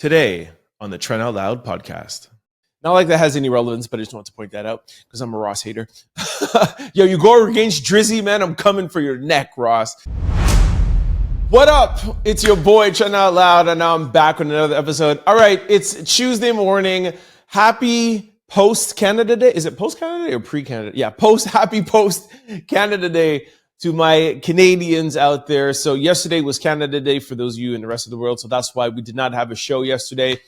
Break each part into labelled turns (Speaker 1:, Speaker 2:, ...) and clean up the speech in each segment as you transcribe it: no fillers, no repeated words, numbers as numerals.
Speaker 1: Today on the Trent Out Loud Podcast. Not like that has any relevance, but I just want to point that out because I'm a Ross hater. Yo, you go against Drizzy, man, I'm coming for your neck, Ross. What up? It's your boy, Trent Out Loud, and now I'm back with another episode. All right, it's Tuesday morning. Happy post-Canada Day. Is it post-Canada Day or pre-Canada? Yeah, happy post-Canada Day to my Canadians out there. So yesterday was Canada Day for those of you in the rest of the world. So that's why we did not have a show yesterday.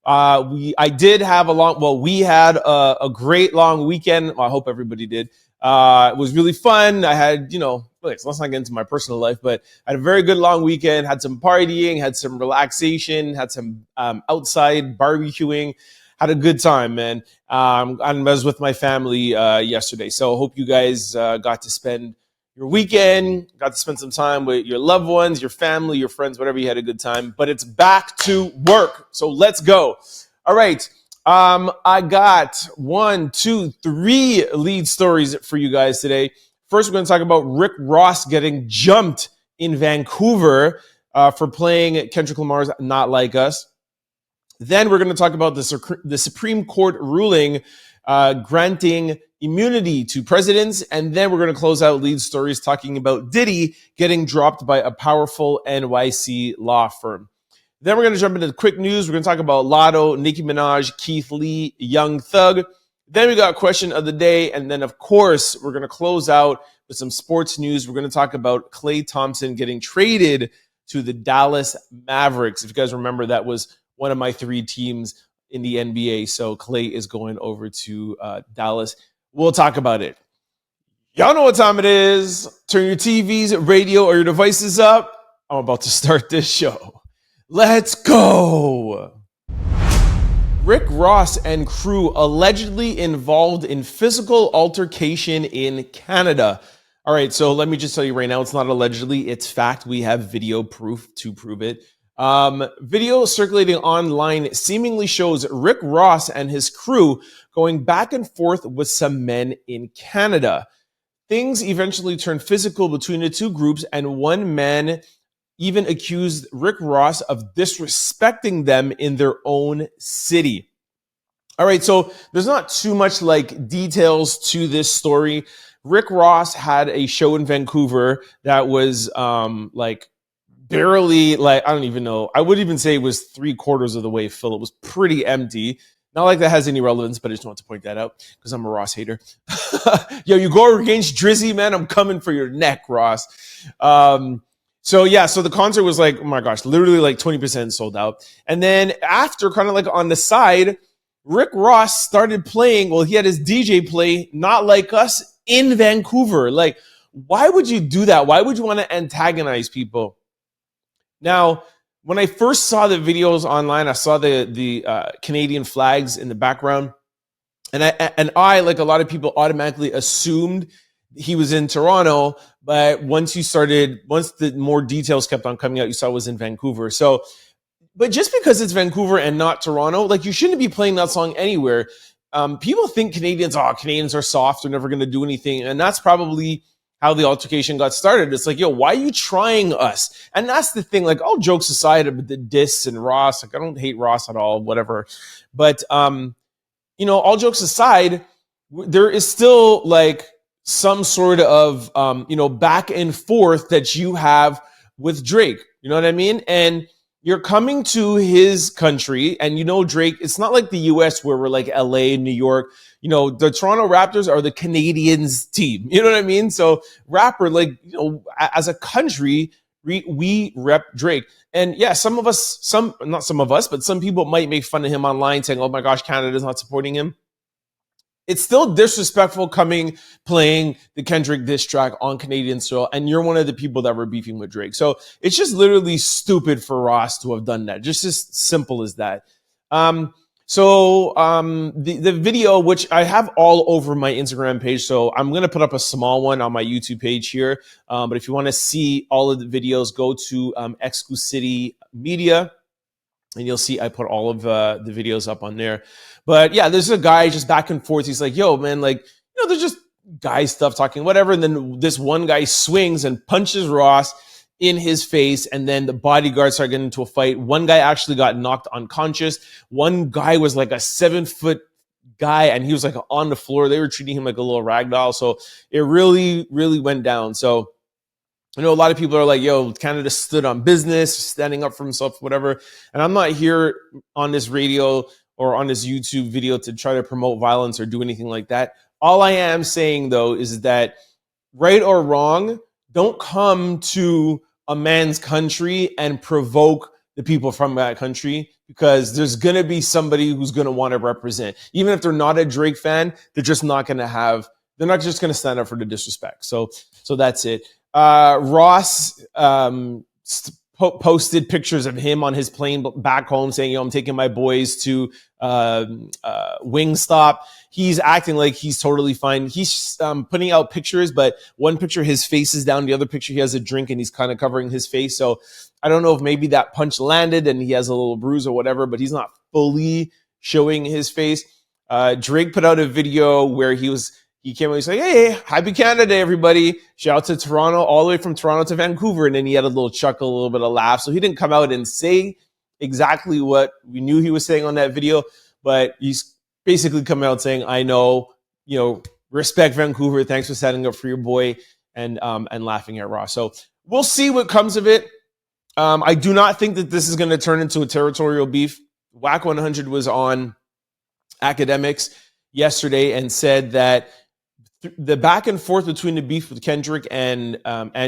Speaker 1: We had a great long weekend. Well, I hope everybody did. It was really fun. I had, let's not get into my personal life, but I had a very good long weekend, had some partying, had some relaxation, had some outside barbecuing, had a good time, man. I was with my family yesterday. So I hope you guys got to spend your weekend, got to spend some time with your loved ones, your family, your friends, whatever, you had a good time. But it's back to work. So let's go. All right. I got 3 lead stories for you guys today. First, we're going to talk about Rick Ross getting jumped in Vancouver for playing Kendrick Lamar's Not Like Us. Then we're going to talk about the Supreme Court ruling granting immunity to presidents. And then we're going to close out lead stories talking about Diddy getting dropped by a powerful NYC law firm. Then we're going to jump into the quick news. We're going to talk about Latto, Nicki Minaj, Keith Lee, Young Thug. Then we got question of the day. And then, of course, we're going to close out with some sports news. We're going to talk about Klay Thompson getting traded to the Dallas Mavericks. If you guys remember, that was one of my 3 teams in the NBA. So Klay is going over to Dallas. We'll talk about it. Y'all know what time it is. Turn your TVs, radio, or your devices up. I'm about to start this show. Let's go. Rick Ross and crew allegedly involved in physical altercation in Canada. All right, so let me just tell you right now, it's not allegedly, it's fact. We have video proof to prove it. Video circulating online seemingly shows Rick Ross and his crew going back and forth with some men in Canada. Things eventually turned physical between the two groups, and one man even accused Rick Ross of disrespecting them in their own city. All right, so there's not too much details to this story. Rick Ross had a show in Vancouver that was barely, I don't even know. I would even say it was 3/4 of the way full. It was pretty empty. Not like that has any relevance, but I just want to point that out because I'm a Ross hater. Yo, you go against Drizzy, man, I'm coming for your neck, Ross. So the concert was oh my gosh, literally 20% sold out. And then after, kind of on the side, Rick Ross started playing, he had his DJ play Not Like Us in Vancouver. Why would you do that? Why would you want to antagonize people? Now, when I first saw the videos online, I saw the Canadian flags in the background. And I, like a lot of people, automatically assumed he was in Toronto. But once the more details kept on coming out, you saw it was in Vancouver. So, but just because it's Vancouver and not Toronto, you shouldn't be playing that song anywhere. People think Canadians are soft, they're never going to do anything. And that's probably how the altercation got started. It's yo, why are you trying us? And that's the thing, all jokes aside about the diss and Ross, I don't hate Ross at all, whatever. But, all jokes aside, there is still some sort of, back and forth that you have with Drake. You know what I mean? And you're coming to his country and Drake, it's not like the US where we're LA, New York. The Toronto Raptors are the Canadians team. You know what I mean? So rapper, as a country, we rep Drake. And yeah, some people might make fun of him online saying, oh my gosh, Canada's not supporting him. It's still disrespectful playing the Kendrick diss track on Canadian soil, and you're one of the people that were beefing with Drake. So it's just literally stupid for Ross to have done that. Just as simple as that. The video, which I have all over my Instagram page, so I'm going to put up a small one on my YouTube page here. But if you want to see all of the videos, go to Exclucity Media, and you'll see I put all of the videos up on there. But yeah, there's a guy just back and forth. He's yo, man, there's just guy stuff talking, whatever. And then this one guy swings and punches Ross in his face, and then the bodyguards started getting into a fight. One guy actually got knocked unconscious. One guy was like a 7-foot guy, and he was like on the floor. They were treating him like a little rag doll. So it really, really went down. So I know a lot of people are like, yo, Canada stood on business, standing up for himself, whatever. And I'm not here on this radio or on this YouTube video to try to promote violence or do anything like that. All I am saying, though, is that right or wrong, don't come to a man's country and provoke the people from that country, because there's going to be somebody who's going to want to represent. Even if they're not a Drake fan, they're just not going to they're not just going to stand up for the disrespect. So that's it. Ross posted pictures of him on his plane back home saying, yo, I'm taking my boys to Wingstop. He's acting like he's totally fine. He's putting out pictures, but one picture, his face is down. The other picture, he has a drink and he's kind of covering his face. So I don't know if maybe that punch landed and he has a little bruise or whatever, but he's not fully showing his face. Drake put out a video where he came out, he's like, hey, happy Canada, everybody. Shout out to Toronto, all the way from Toronto to Vancouver. And then he had a little chuckle, a little bit of laugh. So he didn't come out and say exactly what we knew he was saying on that video, but he's basically coming out saying, I know, respect Vancouver. Thanks for standing up for your boy, and laughing at Ross. So we'll see what comes of it. I do not think that this is going to turn into a territorial beef. Whack 100 was on Academics yesterday and said that the back and forth between the beef with Kendrick and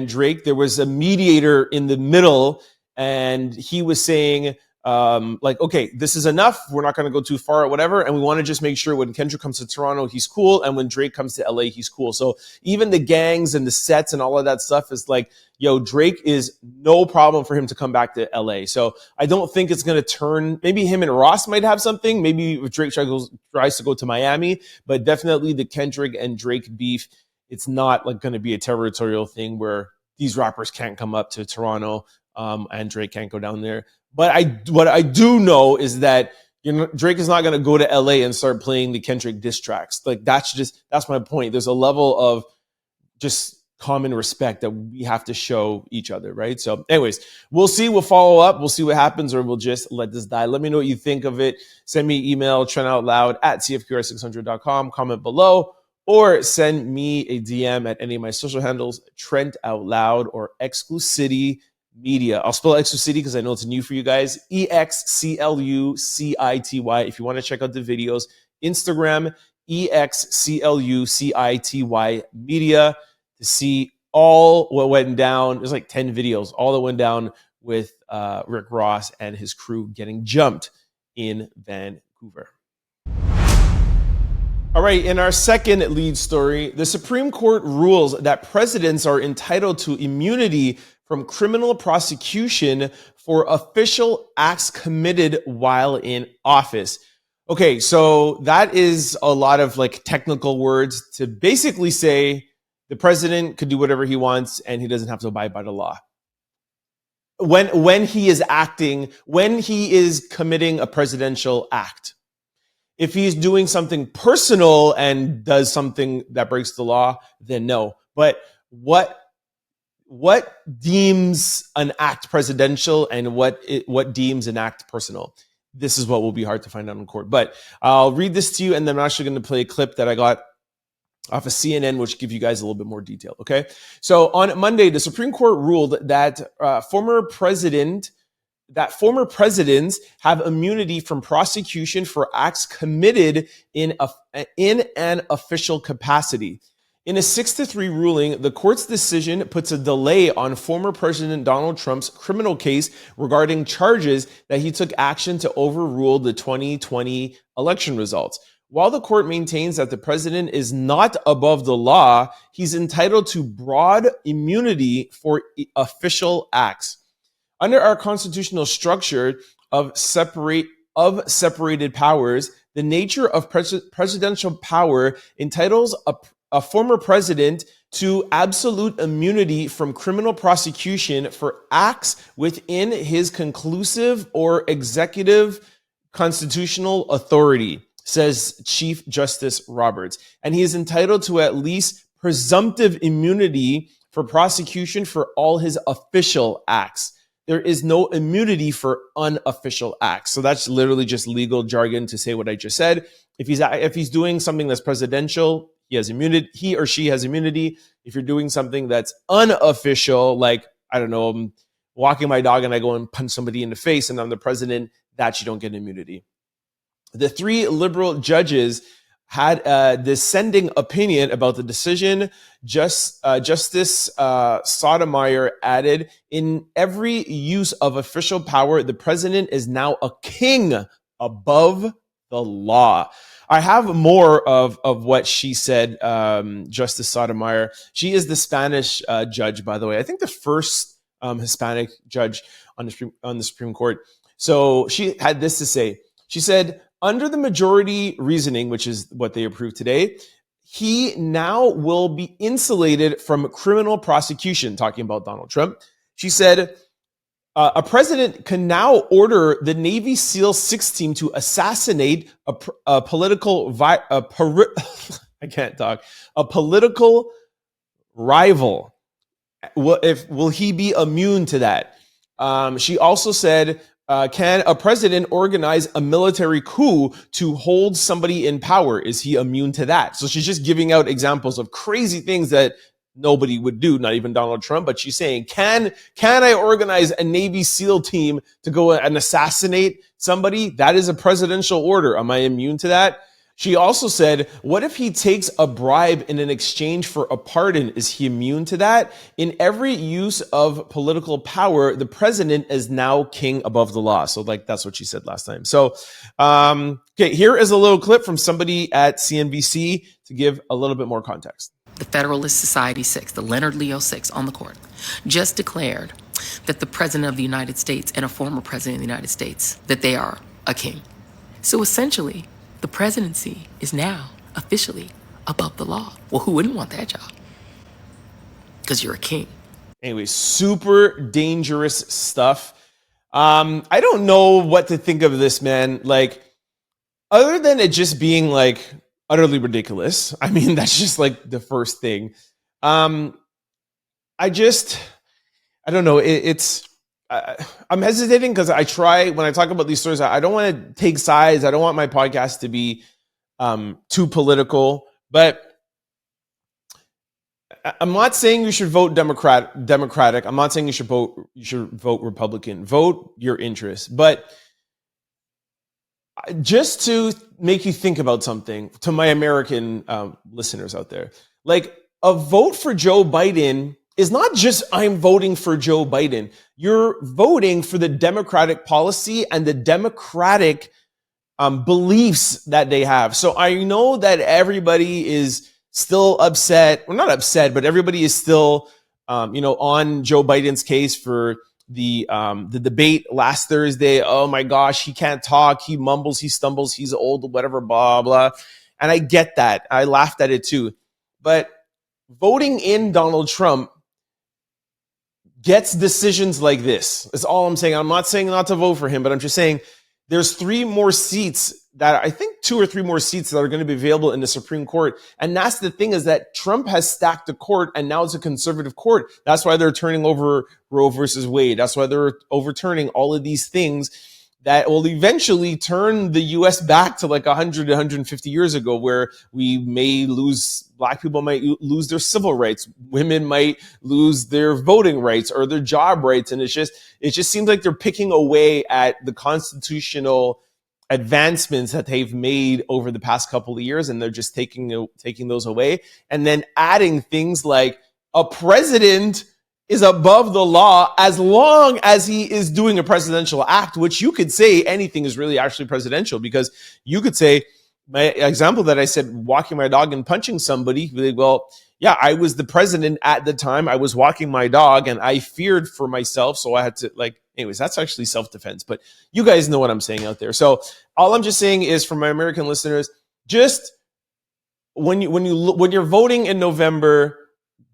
Speaker 1: Drake, there was a mediator in the middle, and he was saying, okay, this is enough. We're not going to go too far or whatever. And we want to just make sure when Kendrick comes to Toronto, he's cool. And when Drake comes to LA, he's cool. So even the gangs and the sets and all of that stuff is like, yo, Drake is no problem for him to come back to LA. So I don't think it's going to turn. Maybe him and Ross might have something. Maybe if Drake tries to go to Miami, but definitely the Kendrick and Drake beef, it's not like going to be a territorial thing where these rappers can't come up to Toronto and Drake can't go down there. But what I do know is that Drake is not going to go to LA and start playing the Kendrick diss tracks. Like that's my point. There's a level of just common respect that we have to show each other, right? So anyways, we'll see. We'll follow up. We'll see what happens, or we'll just let this die. Let me know what you think of it. Send me an email, trentoutloud@cfqr600.com. Comment below, or send me a DM at any of my social handles, Trent Out Loud or Exclucity Media. I'll spell Exclucity because I know it's new for you guys. EXCLUCITY. If you want to check out the videos, Instagram, EXCLUCITY Media, to see all what went down. There's like 10 videos, all that went down with Rick Ross and his crew getting jumped in Vancouver. All right, in our second lead story, the Supreme Court rules that presidents are entitled to immunity from criminal prosecution for official acts committed while in office. Okay, so that is a lot of like technical words to basically say the president could do whatever he wants and he doesn't have to abide by the law. When he is committing a presidential act. If he's doing something personal and does something that breaks the law, then no. But what deems an act presidential and what deems an act personal? This is what will be hard to find out in court. But I'll read this to you, and then I'm actually going to play a clip that I got off of CNN, which give you guys a little bit more detail. Okay. So on Monday, the Supreme Court ruled that former presidents have immunity from prosecution for acts committed in an official capacity. In a 6-3 ruling, the court's decision puts a delay on former President Donald Trump's criminal case regarding charges that he took action to overrule the 2020 election results. While the court maintains that the president is not above the law, he's entitled to broad immunity for official acts. Under our constitutional structure of separated powers, the nature of presidential power entitles a former president to absolute immunity from criminal prosecution for acts within his conclusive or executive constitutional authority, says Chief Justice Roberts. And he is entitled to at least presumptive immunity for prosecution for all his official acts. There is no immunity for unofficial acts. So that's literally just legal jargon to say what I just said. If he's doing something that's presidential, he has immunity. He or she has immunity. If you're doing something that's unofficial, like, I don't know, I'm walking my dog and I go and punch somebody in the face and I'm the president, that you don't get immunity. The three liberal judges had a dissenting opinion about the decision. Justice Sotomayor added, in every use of official power, the president is now a king above the law. I have more of what she said, Justice Sotomayor. She is the Spanish judge, by the way. I think the first Hispanic judge on the Supreme Court. So she had this to say. She said, under the majority reasoning, which is what they approved today, he now will be insulated from criminal prosecution, talking about Donald Trump. She said, a president can now order the Navy SEAL 6 team to assassinate a political rival. Will he be immune to that? She also said, can a president organize a military coup to hold somebody in power? Is he immune to that? So she's just giving out examples of crazy things that nobody would do, not even Donald Trump. But she's saying, can I organize a Navy SEAL team to go and assassinate somebody? That is a presidential order. Am I immune to that? She also said, what if he takes a bribe in an exchange for a pardon? Is he immune to that? In every use of political power, the president is now king above the law. So that's what she said last time. So, okay, here is a little clip from somebody at CNBC to give a little bit more context.
Speaker 2: The Federalist Society 6, the Leonard Leo 6 on the court, just declared that the president of the United States and a former president of the United States, that they are a king. So essentially, the presidency is now officially above the law. Well, who wouldn't want that job? Because you're a king.
Speaker 1: Anyway, super dangerous stuff. I don't know what to think of this, man. Like, other than it just being utterly ridiculous. I mean, that's just the first thing. I don't know. I'm hesitating because when I talk about these stories, I don't want to take sides. I don't want my podcast to be too political, but I'm not saying you should vote Democratic. I'm not saying you should vote Republican. Vote your interests. But just to make you think about something, to my American listeners out there, a vote for Joe Biden is not just I'm voting for Joe Biden. You're voting for the Democratic policy and the Democratic beliefs that they have. So I know that everybody is still upset. Well, not upset, but everybody is still, on Joe Biden's case for the debate last Thursday. Oh my gosh, he can't talk. He mumbles, he stumbles, he's old, whatever, blah, blah. And I get that. I laughed at it too. But voting in Donald Trump gets decisions like this. That's all I'm saying. I'm not saying not to vote for him, but I'm just saying there's 3 more seats that I think 2 or 3 more seats that are going to be available in the Supreme Court. And that's the thing, is that Trump has stacked the court and now it's a conservative court. That's why they're turning over Roe versus Wade. That's why they're overturning all of these things that will eventually turn the U.S. back to 100, 150 years ago, where Black people might lose their civil rights. Women might lose their voting rights or their job rights. And it just seems like they're picking away at the constitutional advancements that they've made over the past couple of years. And they're just taking those away and then adding things like a president is above the law as long as he is doing a presidential act, which you could say anything is really actually presidential, because you could say, my example that I said, walking my dog and punching somebody, well, yeah, I was the president at the time. I was walking my dog and I feared for myself. So I had to anyways, that's actually self-defense, but you guys know what I'm saying out there. So all I'm just saying is, for my American listeners, just when you're voting in November,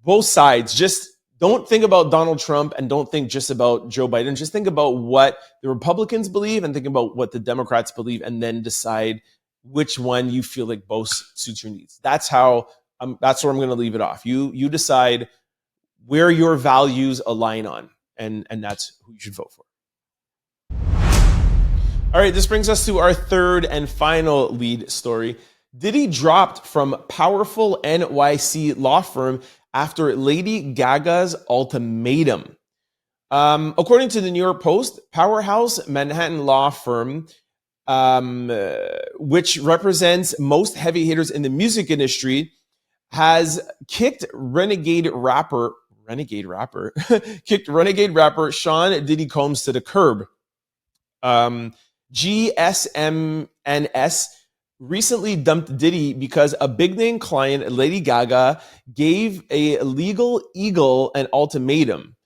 Speaker 1: both sides, just don't think about Donald Trump and don't think just about Joe Biden. Just think about what the Republicans believe and think about what the Democrats believe, and then decide which one you feel both suits your needs. That's where I'm going to leave it off. You decide where your values align on, and that's who you should vote for. All right, this brings us to our third and final lead story. Diddy dropped from powerful NYC law firm after Lady Gaga's ultimatum. According to the New York Post, powerhouse Manhattan law firm, which represents most heavy hitters in the music industry, has kicked renegade rapper Sean Diddy Combs to the curb. GSMNS recently dumped Diddy because a big name client, Lady Gaga, gave a legal eagle an ultimatum.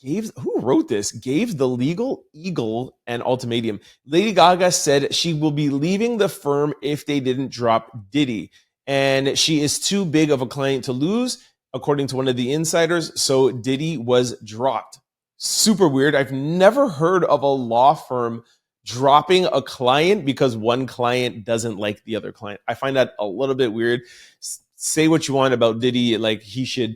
Speaker 1: Who wrote this? Gave the legal eagle an ultimatum. Lady Gaga said she will be leaving the firm if they didn't drop Diddy. And she is too big of a client to lose, according to one of the insiders. So Diddy was dropped. Super weird. I've never heard of a law firm dropping a client because one client doesn't like the other client. I find that a little bit weird. Say what you want about Diddy. Like, he should,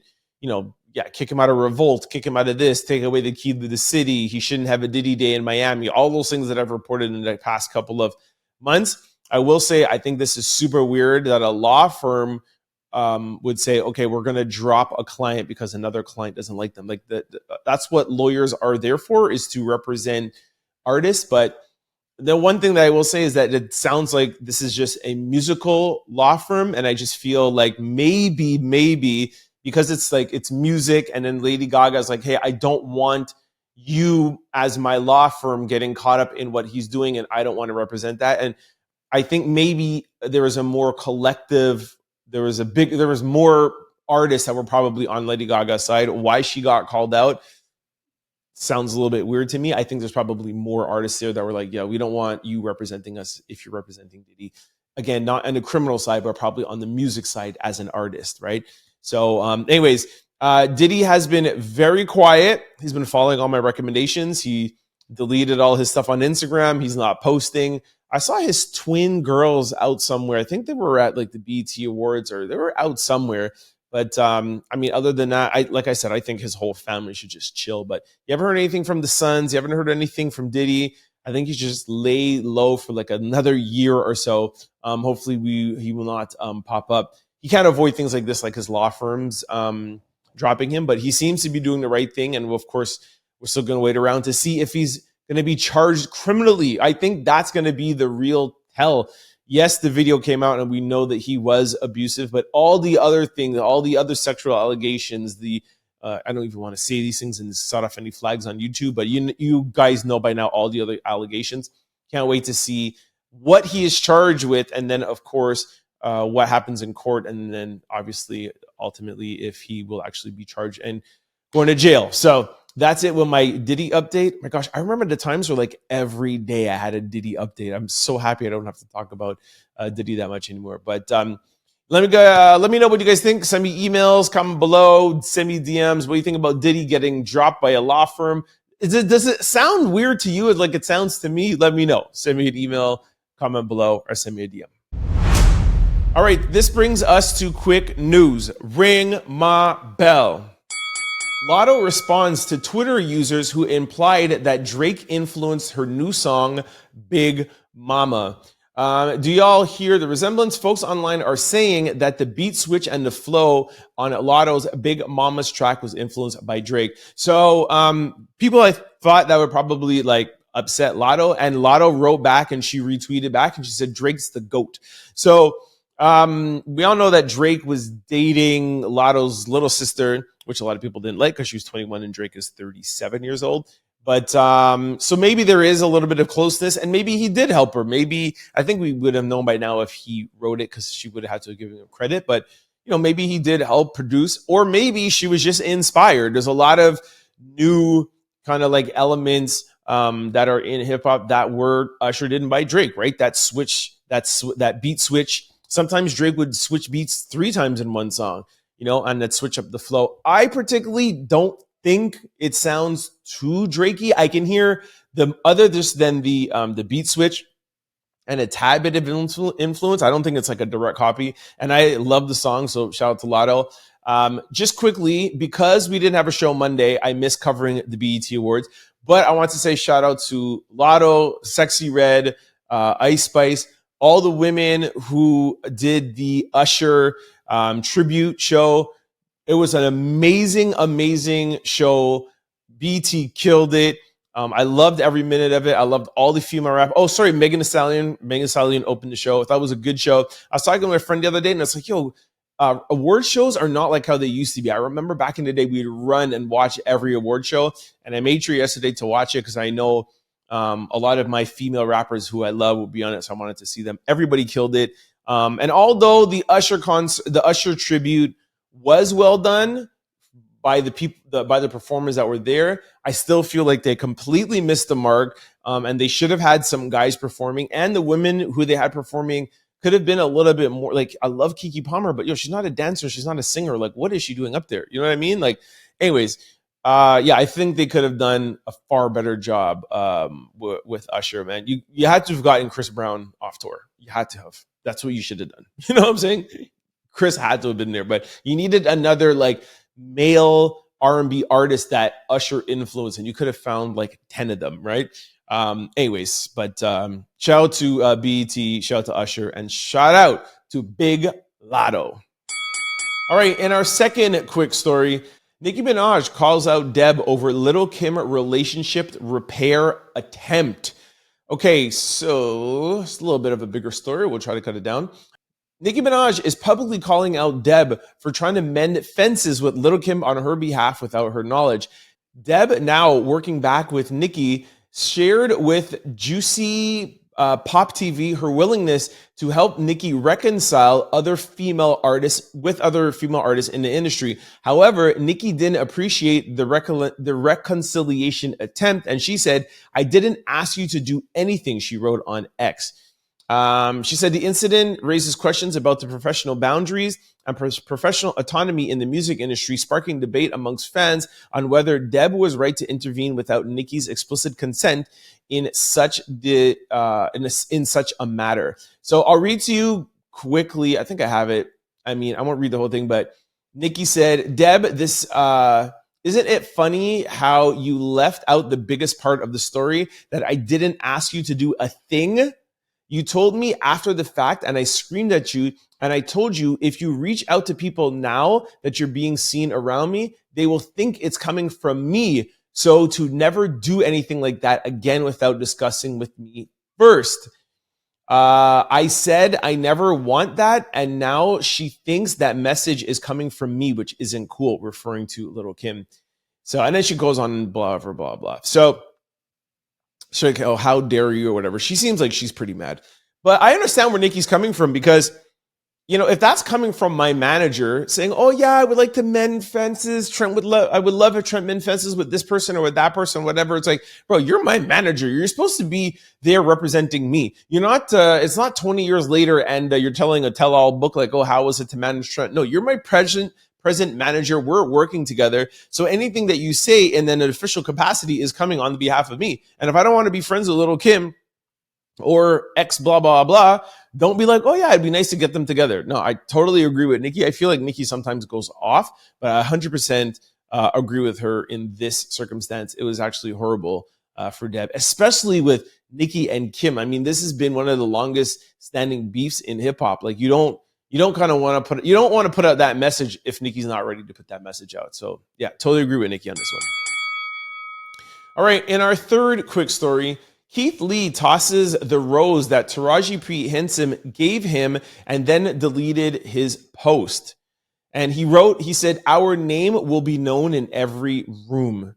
Speaker 1: kick him out of Revolt, kick him out of this, take away the key to the city. He shouldn't have a Diddy Day in Miami. All those things that I've reported in the past couple of months. I will say, I think this is super weird that a law firm would say, okay, we're going to drop a client because another client doesn't like them. Like, that's what lawyers are there for, is to represent artists. But the one thing that I will say is that it sounds like this is just a musical law firm. And I just feel like maybe because it's music, and then Lady Gaga's like, hey, I don't want you as my law firm getting caught up in what he's doing, and I don't want to represent that. And I think maybe there was a more collective, there was more artists that were probably on Lady Gaga's side. Why she got called out sounds a little bit weird to me. I think there's probably more artists there that were like, yeah, we don't want you representing us if you're representing Diddy. Again, not on the criminal side, but probably on the music side as an artist, right? So anyways, Diddy has been very quiet. He's been following all my recommendations. He deleted all his stuff on Instagram. He's not posting. I saw his twin girls out somewhere. I think they were at like the BET Awards, or they were out somewhere. But other than that, like I said, I think his whole family should just chill. But you haven't heard anything from the Sons. You haven't heard anything from Diddy. I think he should just lay low for like another year or so. Hopefully he will not pop up. He can't avoid things like this, like his law firms dropping him. But he seems to be doing the right thing. And of course, we're still going to wait around to see if he's going to be charged criminally. I think that's going to be the real tell. Yes, the video came out and we know that he was abusive, but all the other things, all the other sexual allegations, I don't even want to say these things and set off any flags on YouTube, but you guys know by now all the other allegations. Can't wait to see what he is charged with. And then, of course, what happens in court. And then obviously, ultimately, if he will actually be charged and going to jail. So that's it with my Diddy update. My gosh, I remember the times where like every day I had a Diddy update. I'm so happy I don't have to talk about Diddy that much anymore. But let me know what you guys think. Send me emails, comment below, send me DMs. What do you think about Diddy getting dropped by a law firm? Does it sound weird to you like it sounds to me? Let me know. Send me an email, comment below, or send me a DM. All right, this brings us to quick news. Ring my bell. Latto responds to Twitter users who implied that Drake influenced her new song, Big Mama. Do y'all hear the resemblance? Folks online are saying that the beat switch and the flow on Latto's Big Mama's track was influenced by Drake. So people I thought that would probably like upset Latto, and Latto wrote back and she retweeted back and she said, Drake's the GOAT. So we all know that Drake was dating Latto's little sister, which a lot of people didn't like because she was 21 and Drake is 37 years old. But so maybe there is a little bit of closeness, and maybe he did help her. Maybe I think we would have known by now if he wrote it because she would have had to give him credit. But maybe he did help produce, or maybe she was just inspired. There's a lot of new kind of like elements that are in hip hop that were ushered in by Drake, right? That switch, that beat switch. Sometimes Drake would switch beats 3 times in one song, and that switch up the flow. I particularly don't think it sounds too Drakey. I can hear the other than the beat switch and a tad bit of influence. I don't think it's like a direct copy. And I love the song, so shout out to Latto. Just quickly, because we didn't have a show Monday, I missed covering the BET Awards. But I want to say shout out to Latto, Sexy Red, Ice Spice, all the women who did the Usher tribute show. It was an amazing, amazing show. BT killed it. I loved every minute of it. I loved all the female rap. Oh, sorry, Megan Thee Stallion. Megan Thee Stallion opened the show. I thought it was a good show. I was talking to my friend the other day, and I was like, yo, award shows are not like how they used to be. I remember back in the day, we'd run and watch every award show, and I made sure yesterday to watch it because I know a lot of my female rappers who I love will be on it, so I wanted to see them. Everybody killed it. And although the Usher tribute was well done by the people, by the performers that were there, I still feel like they completely missed the mark, and they should have had some guys performing, and the women who they had performing could have been a little bit more. Like, I love Keke Palmer, but she's not a dancer, she's not a singer. Like, what is she doing up there? You know what I mean? Like, anyways, yeah, I think they could have done a far better job with Usher, man. You had to have gotten Chris Brown off tour. You had to have. That's what you should have done. You know what I'm saying? Chris had to have been there, but you needed another like male R&B artist that Usher influenced, and you could have found like 10 of them, right? Anyways, but shout out to BET, shout out to Usher, and shout out to Big Latto. All right, in our second quick story, Nicki Minaj calls out Deb over Lil' Kim relationship repair attempt. Okay, so it's a little bit of a bigger story. We'll try to cut it down. Nicki Minaj is publicly calling out Deb for trying to mend fences with Lil' Kim on her behalf without her knowledge. Deb, now working back with Nicki, shared with Juicy Pop TV her willingness to help Nicki reconcile other female artists with other female artists in the industry. However, Nicki didn't appreciate the reconciliation attempt, and she said, "I didn't ask you to do anything," she wrote on X. She said the incident raises questions about the professional boundaries and professional autonomy in the music industry, sparking debate amongst fans on whether Deb was right to intervene without Nicki's explicit consent in such a matter. So I'll read to you quickly. I think I have it. I mean, I won't read the whole thing, but Nicki said, "Deb, this isn't it funny how you left out the biggest part of the story, that I didn't ask you to do a thing? You told me after the fact, and I screamed at you, and I told you, if you reach out to people now that you're being seen around me, they will think it's coming from me. So to never do anything like that again without discussing with me first. I said I never want that, and now she thinks that message is coming from me, which isn't cool," referring to Lil' Kim. So, and then she goes on blah, blah, blah, blah. So like, oh, how dare you, or whatever. She seems like she's pretty mad. But I understand where Nicki's coming from, because, you know, if that's coming from my manager saying, "Oh yeah, I would like to mend fences. I would love if Trent mend fences with this person or with that person," whatever. It's like, bro, you're my manager. You're supposed to be there representing me. You're not. It's not 20 years later and you're telling a tell-all book like, "Oh, how was it to manage Trent?" No, you're my present manager. We're working together. So anything that you say in an official capacity is coming on the behalf of me. And if I don't want to be friends with Lil' Kim or X blah, blah, blah, don't be like, "Oh yeah, it'd be nice to get them together." No, I totally agree with Nicki. I feel like Nicki sometimes goes off, but I 100% agree with her in this circumstance. It was actually horrible for Deb, especially with Nicki and Kim. I mean, this has been one of the longest standing beefs in hip hop. Like, you don't want to put out that message if Nicki's not ready to put that message out. So yeah, totally agree with Nicki on this one. All right, in our third quick story, Keith Lee tosses the rose that Taraji P. Henson gave him and then deleted his post. And he said, "Our name will be known in every room."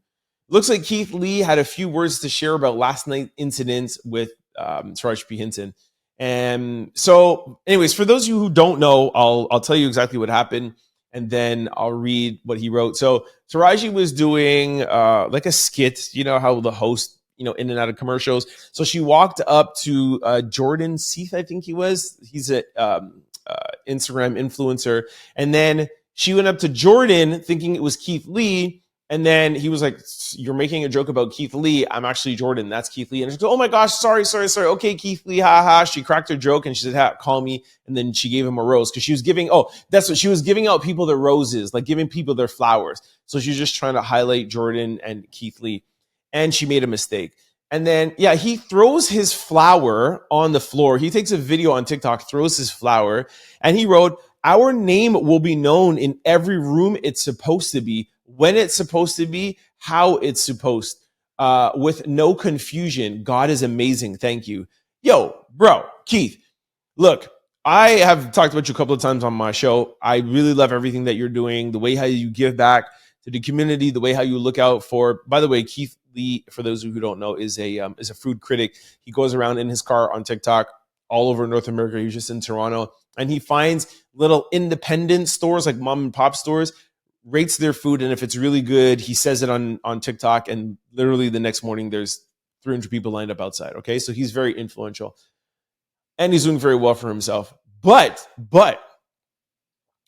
Speaker 1: Looks like Keith Lee had a few words to share about last night's incidents with Taraji P. Henson. And so, anyways, for those of you who don't know, I'll tell you exactly what happened, and then I'll read what he wrote. So Taraji was doing like a skit, you know how the host, you know, in and out of commercials. So she walked up to Jordan Seath, I think he was. He's a Instagram influencer. And then she went up to Jordan thinking it was Keith Lee. And then he was like, you're making a joke about Keith Lee. I'm actually Jordan. That's Keith Lee. And she goes, oh my gosh, sorry. Okay, Keith Lee, haha. She cracked her joke and she said, call me. And then she gave him a rose because she was giving, that's what she was giving out people their roses, like giving people their flowers. So she was just trying to highlight Jordan and Keith Lee. And she made a mistake. And then, he throws his flower on the floor. He takes a video on TikTok, throws his flower, and he wrote, our name will be known in every room it's supposed to be, when it's supposed to be, how it's supposed, with no confusion. God is amazing. Thank you. Yo, bro, Keith, look, I have talked about you a couple of times on my show. I really love everything that you're doing, the way how you give back to the community, the way how you look out for, by the way, Keith Lee, for those who don't know, is a food critic. He goes around in his car on TikTok all over North America. He was just in Toronto, and he finds little independent stores, like mom and pop stores, rates their food, and if it's really good, he says it on TikTok, and literally the next morning there's 300 people lined up outside. Okay, so he's very influential, and he's doing very well for himself. But,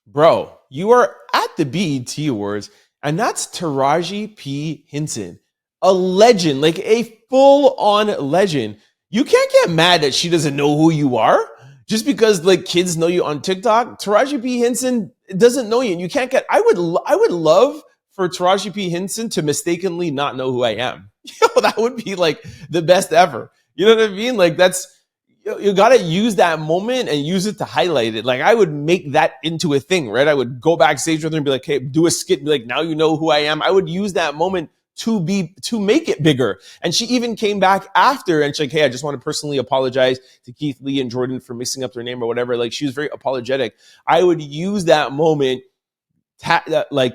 Speaker 1: bro, you are at the BET Awards, and that's Taraji P. Henson, a legend, like a full-on legend. You can't get mad that she doesn't know who you are just because like kids know you on TikTok. Taraji P. Henson doesn't know you, and you can't get. I would love for Taraji P. Henson to mistakenly not know who I am. That would be like the best ever. You know what I mean? Like you got to use that moment and use it to highlight it. Like I would make that into a thing, right? I would go backstage with her and be like, hey, do a skit, be like, now you know who I am. I would use that moment to make it bigger. And she even came back after and she's like, hey, I just want to personally apologize to Keith Lee and Jordan for mixing up their name or whatever. Like she was very apologetic. I would use that moment,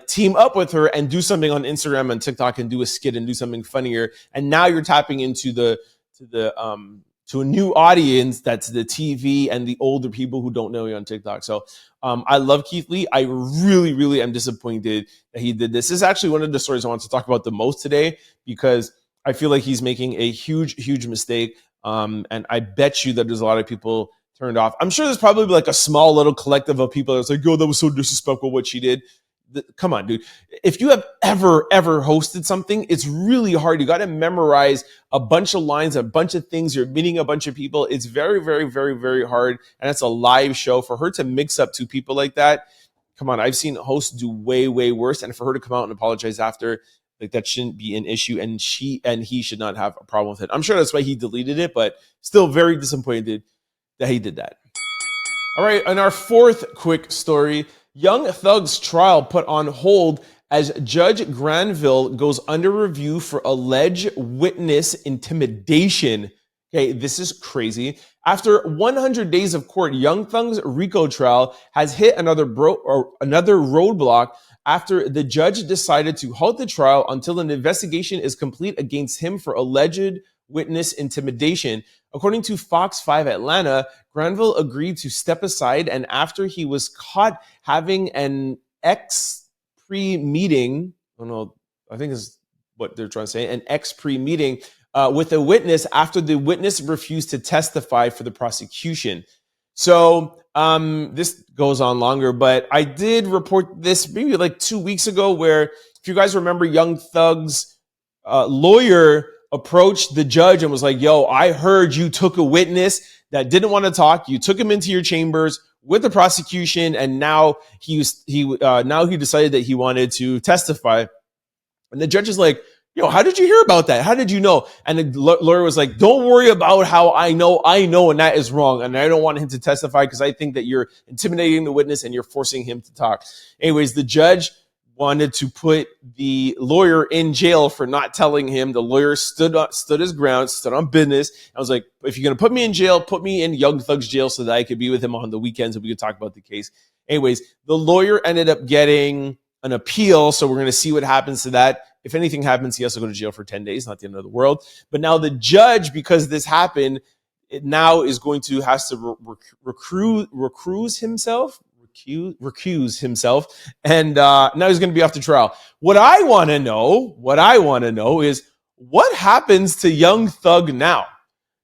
Speaker 1: team up with her and do something on Instagram and TikTok and do a skit and do something funnier. And now you're tapping into to a new audience that's the TV and the older people who don't know you on TikTok. So I love Keith Lee. I really, really am disappointed that he did this. This is actually one of the stories I want to talk about the most today because I feel like he's making a huge, huge mistake. And I bet you that there's a lot of people turned off. I'm sure there's probably like a small little collective of people that's like, yo, that was so disrespectful what she did. Come on, dude. If you have ever hosted something, it's really hard. You got to memorize a bunch of lines, a bunch of things. You're meeting a bunch of people. It's very, very, very, very hard. And it's a live show. For her to mix up two people like that, come on. I've seen hosts do way, way worse. And for her to come out and apologize after, like that shouldn't be an issue. And she and he should not have a problem with it. I'm sure that's why he deleted it, but still very disappointed that he did that. All right. And our fourth quick story. Young Thug's trial put on hold as Judge Granville goes under review for alleged witness intimidation. Okay, this is crazy. After 100 days of court, Young Thug's RICO trial has hit another roadblock after the judge decided to halt the trial until an investigation is complete against him for alleged witness intimidation. According to Fox 5 Atlanta, Granville agreed to step aside, and after he was caught having an pre-meeting, I think is what they're trying to say, an pre-meeting with a witness after the witness refused to testify for the prosecution. So this goes on longer, but I did report this maybe like 2 weeks ago where, if you guys remember, Young Thug's lawyer approached the judge and was like, yo, I heard you took a witness that didn't want to talk. You took him into your chambers with the prosecution, and now he decided that he wanted to testify. And the judge is like, yo, how did you hear about that? How did you know? And the lawyer was like, don't worry about how I know, and that is wrong. And I don't want him to testify because I think that you're intimidating the witness and you're forcing him to talk. Anyways, the judge wanted to put the lawyer in jail for not telling him. The lawyer stood his ground, stood on business. I was like, if you're going to put me in jail, put me in Young Thug's jail so that I could be with him on the weekends and we could talk about the case. Anyways, the lawyer ended up getting an appeal, so we're going to see what happens to that. If anything happens, he has to go to jail for 10 days, not the end of the world. But now the judge, because this happened, it now is going to has to recuse himself, and now he's going to be off the trial. What I want to know is what happens to Young Thug now?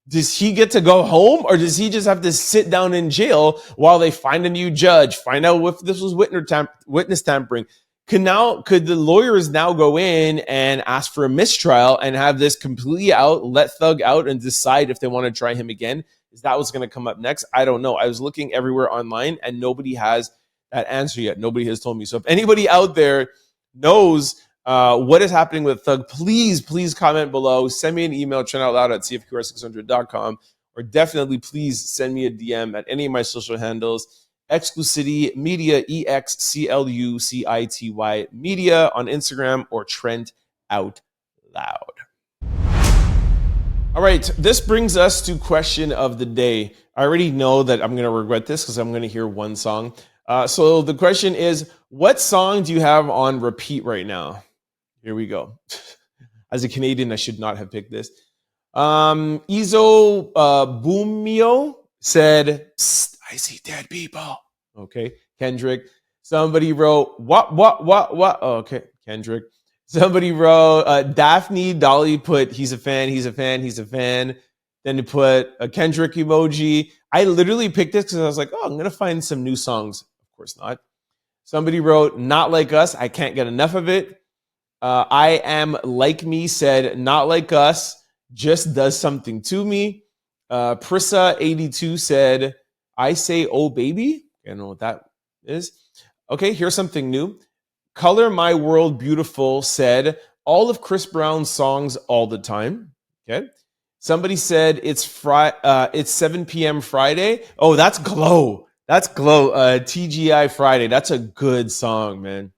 Speaker 1: Does he get to go home, or does he just have to sit down in jail while they find a new judge, find out if this was witness tampering? could the lawyers now go in and ask for a mistrial and have this completely out, let Thug out, and decide if they want to try him again? Is that what's going to come up next? I don't know. I was looking everywhere online and nobody has that answer yet. Nobody has told me. So if anybody out there knows what is happening with Thug, please comment below. Send me an email, trentoutloud@cfqr600.com, or definitely please send me a DM at any of my social handles. Exclucity Media, EXCLUCITY Media on Instagram, or Trent Out Loud. All right, this brings us to question of the day. I already know that I'm going to regret this because I'm going to hear one song. So the question is, what song do you have on repeat right now? Here we go. As a Canadian, I should not have picked this. Izo Boomio said, "Psst, I see dead people." Okay, Kendrick. Somebody wrote, what? Oh, okay, Kendrick. Somebody wrote, Daphne Dolly put, he's a fan. Then they put a Kendrick emoji. I literally picked this because I was like, oh, I'm going to find some new songs. Of course not. Somebody wrote, Not Like Us. I can't get enough of it. I Am Like Me said, Not Like Us, just does something to me. Prissa82 said, I Say Oh Baby. I don't know what that is. Okay, here's something new. Color My World Beautiful said, all of Chris Brown's songs all the time. Okay. Somebody said it's 7 p.m. Friday. Oh, that's Glow. TGI Friday. That's a good song, man.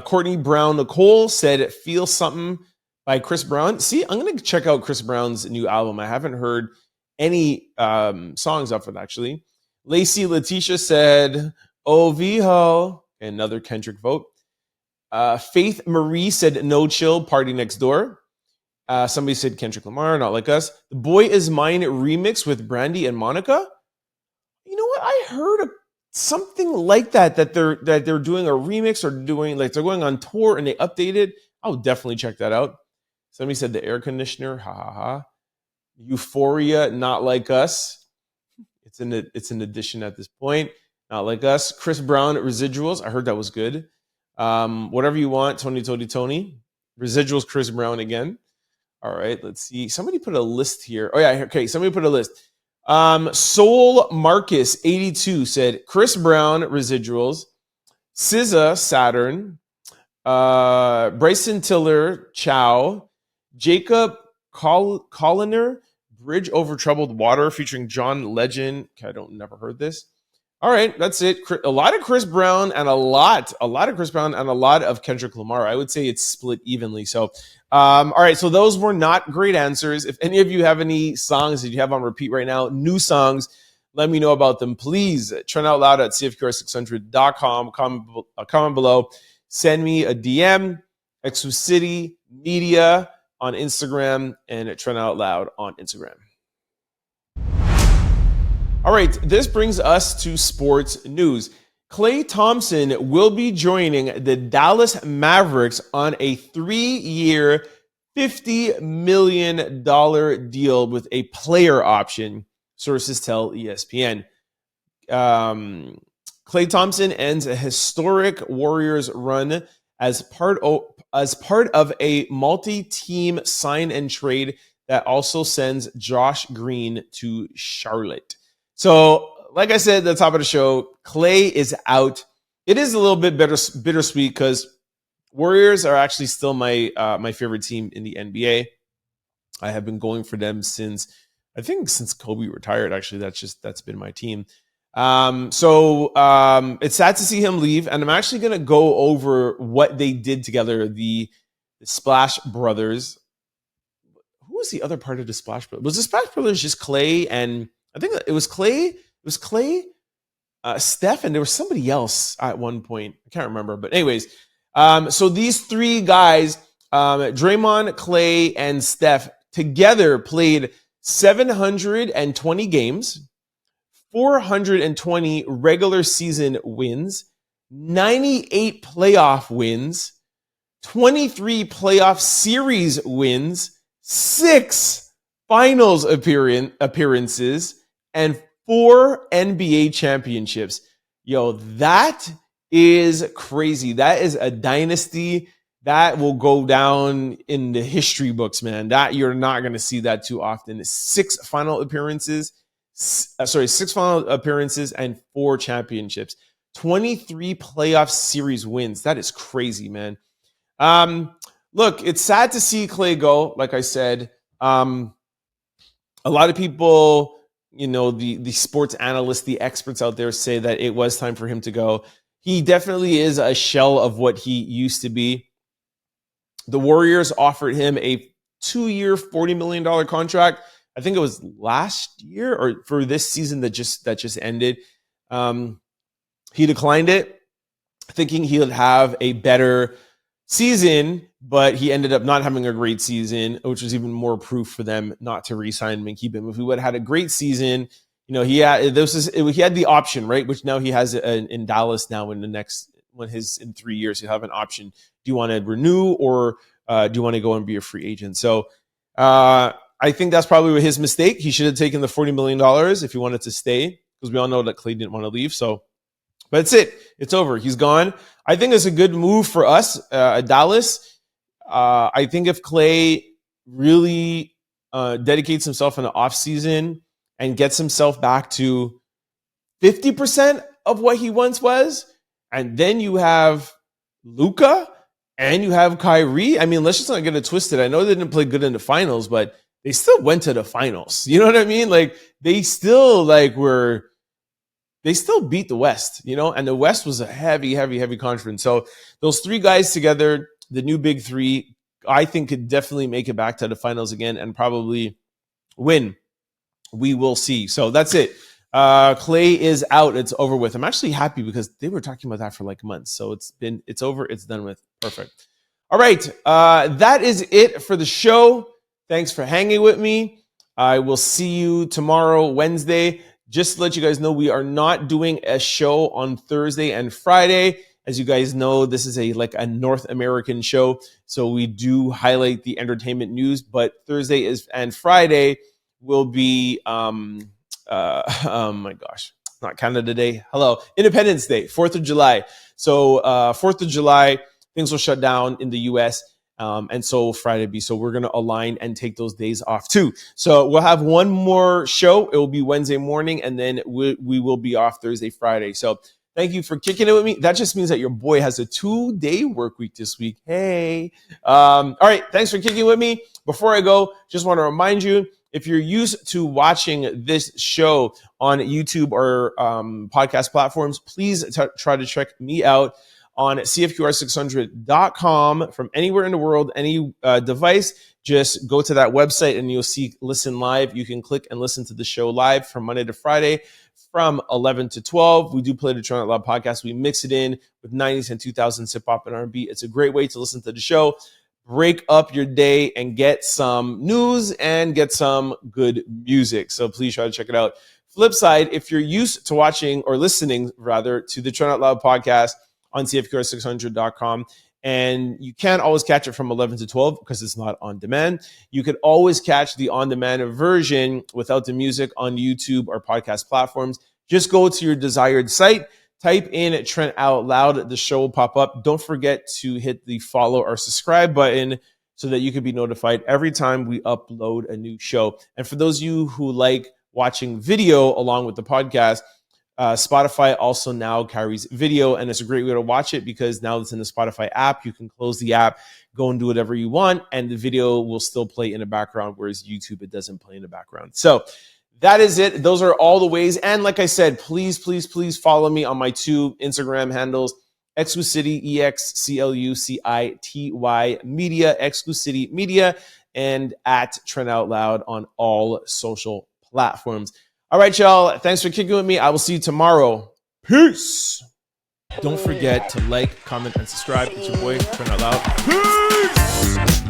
Speaker 1: Courtney Brown Nicole said, Feel Something by Chris Brown. See, I'm going to check out Chris Brown's new album. I haven't heard any songs off it, actually. Lacey Letitia said, Oh, Viho. Another Kendrick vote. Faith Marie said, No Chill, Party Next Door. Somebody said Kendrick Lamar, Not Like Us. The Boy Is Mine remix with Brandy and Monica. You know what? I heard something like that they're doing a remix, or doing, like, they're going on tour and they updated. I'll definitely check that out. Somebody said The Air Conditioner. Ha ha ha. Euphoria, Not Like Us. It's an addition at this point. Not Like Us. Chris Brown, Residuals. I heard that was good. Whatever You Want, Tony. Residuals, Chris Brown again. All right, let's see. Somebody put a list here. Oh, yeah, okay. Somebody put a list. Soul Marcus, 82, said Chris Brown, Residuals. SZA, Saturn. Bryson Tiller, Chow. Jacob Colliner, Bridge Over Troubled Water, featuring John Legend. Okay, I never heard this. All right, that's it. A lot of Chris Brown and a lot of Kendrick Lamar. I would say it's split evenly. So, all right, so those were not great answers. If any of you have any songs that you have on repeat right now, new songs, let me know about them, please. trentoutloud@cfqr600.com. Comment below. Send me a DM. Exclucity Media on Instagram, and at Trent Out Loud on Instagram. All right, this brings us to sports news. Klay Thompson will be joining the Dallas Mavericks on a 3-year, $50 million deal with a player option, sources tell ESPN. Klay Thompson ends a historic Warriors run as part of a multi-team sign and trade that also sends Josh Green to Charlotte. So, like I said at the top of the show, Klay is out. It is a little bit bittersweet because Warriors are actually still my favorite team in the NBA. I have been going for them since Kobe retired. Actually, that's been my team. So it's sad to see him leave, and I'm actually going to go over what they did together. The Splash Brothers. Who was the other part of the Splash Brothers? Was the Splash Brothers just Klay and? I think it was Klay. Steph, and there was somebody else at one point. I can't remember. But anyways, so these three guys, Draymond, Klay, and Steph, together played 720 games, 420 regular season wins, 98 playoff wins, 23 playoff series wins, 6 finals appearances, and 4 NBA championships. Yo, that is crazy. That is a dynasty that will go down in the history books, man. That you're not going to see that too often. Six final appearances and 4 championships. 23 playoff series wins. That is crazy, man. Look, it's sad to see Klay go. Like I said, a lot of people, the sports analysts, the experts out there say that it was time for him to go. He definitely is a shell of what he used to be. The Warriors offered him a 2-year, $40 million contract. I think it was last year or for this season that just ended. He declined it, thinking he would have a better season, but he ended up not having a great season, which was even more proof for them not to re-sign him and keep him. If he would have had a great season, he had the option, right? Which now he has in Dallas now in 3 years, he'll have an option. Do you want to renew or do you want to go and be a free agent? So I think that's probably his mistake. He should have taken the $40 million if he wanted to stay, because we all know that Klay didn't want to leave. So, but that's it. It's over. He's gone. I think it's a good move for us at Dallas. I think if Klay really dedicates himself in the offseason and gets himself back to 50% of what he once was, and then you have Luka and you have Kyrie. I mean, let's just not get it twisted. I know they didn't play good in the finals, but they still went to the finals. You know what I mean? Like they still beat the West, and the West was a heavy, heavy, heavy conference. So those 3 guys together, the new big 3, I think could definitely make it back to the finals again and probably win. We will see. So that's it. Klay is out. It's over with. I'm actually happy because they were talking about that for like months. So it's over. It's done with. Perfect. All right. That is it for the show. Thanks for hanging with me. I will see you tomorrow, Wednesday. Just to let you guys know, we are not doing a show on Thursday and Friday. As you guys know, this is a North American show. So we do highlight the entertainment news, but Thursday and Friday will be, oh my gosh, not Canada Day. Hello, Independence Day, 4th of July. So 4th of July, things will shut down in the US. And so will Friday be. So we're going to align and take those days off too. So we'll have one more show. It will be Wednesday morning, and then we will be off Thursday, Friday. So thank you for kicking it with me. That just means that your boy has a 2-day work week this week. Hey. All right. Thanks for kicking with me. Before I go, just want to remind you, if you're used to watching this show on YouTube or podcast platforms, please try to check me out on cfqr600.com from anywhere in the world, any device. Just go to that website and you'll see Listen Live. You can click and listen to the show live from Monday to Friday from 11 to 12. We do play the Trent Out Loud podcast. We mix it in with 90s and 2000s hip hop and R&B. It's a great way to listen to the show, break up your day, and get some news and get some good music. So please try to check it out. Flip side, if you're used to watching or listening rather to the Trent Out Loud podcast on cfqr600.com, and you can't always catch it from 11 to 12 because it's not on demand. You could always catch the on-demand version without the music on YouTube or podcast platforms. Just go to your desired site, type in Trent Out Loud, the show will pop up. Don't forget to hit the follow or subscribe button so that you can be notified every time we upload a new show. And for those of you who like watching video along with the podcast, Spotify also now carries video, and it's a great way to watch it because now it's in the Spotify app. You can close the app, go and do whatever you want, and the video will still play in the background, whereas YouTube, it doesn't play in the background. So that is it. Those are all the ways. And like I said, please, please, please follow me on my 2 Instagram handles, Exclucity, EXCLUCITY Media, Exclucity Media, and at Trent Out Loud on all social platforms. All right, y'all. Thanks for kicking with me. I will see you tomorrow. Peace. Don't forget to like, comment, and subscribe. It's your boy, Trent Out Loud. Peace.